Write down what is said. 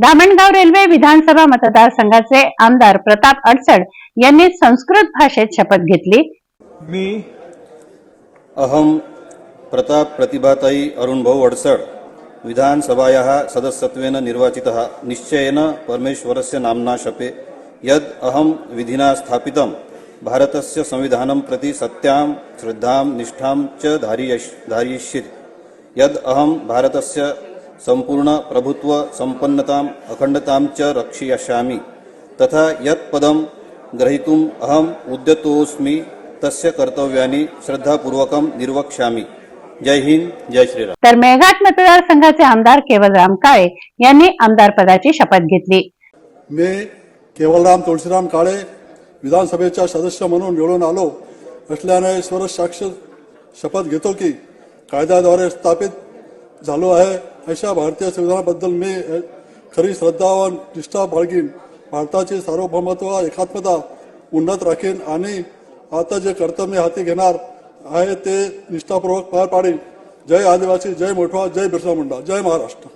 Dhamangaon railway विधानसभा मतदारसंघाचे आमदार प्रताप अडसड यांनी संस्कृत भाषेत शपथ घेतली। मी अहम प्रताप प्रतिभाताई अरुणभाऊ अडसड विधानसभायाः सदस्यत्वेन निर्वाचितः निश्चयेन परमेश्वरस्य नाम्ना शपे यद् अहम विधिना स्थापितं भारतस्य संविधानं प्रति सत्यां श्रद्धां निष्ठां च धारयिष्ये यद् अहम भारतस्य संपूर्ण प्रभुत्व संपन्नतां अखंडतां च रक्षयिष्यामि तथा यत् पदं ग्रहीतुम् अहम उद्यतोऽस्मि तस्य कर्तव्यानि श्रद्धापूर्वकं निर्वक्ष्यामि। जय हिंद, जय श्रीराम। तर मेळघाट मतदारसंघाचे आमदार केवलराम काळे यांनी आमदार पदाची शपथ घेतली। मी केवलराम तुळशीराम काळे विधानसभेचा सदस्य म्हणून निवडून आलो असल्याने ईश्वर साक्ष शपथ घेतो की कायद्याद्वारे स्थापित झालो आहे अशा भारतीय संविधानाबद्दल मी खरी श्रद्धा व निष्ठा बाळगीन, भारताची सार्वभौमत्व एकात्मता उन्नत राखीन आणि आता जे कर्तव्य हाती घेणार आहे ते निष्ठापूर्वक पार पाडीन। जय आदिवासी, जय मोठवा, जय बिरसा मुंडा, जय महाराष्ट्र।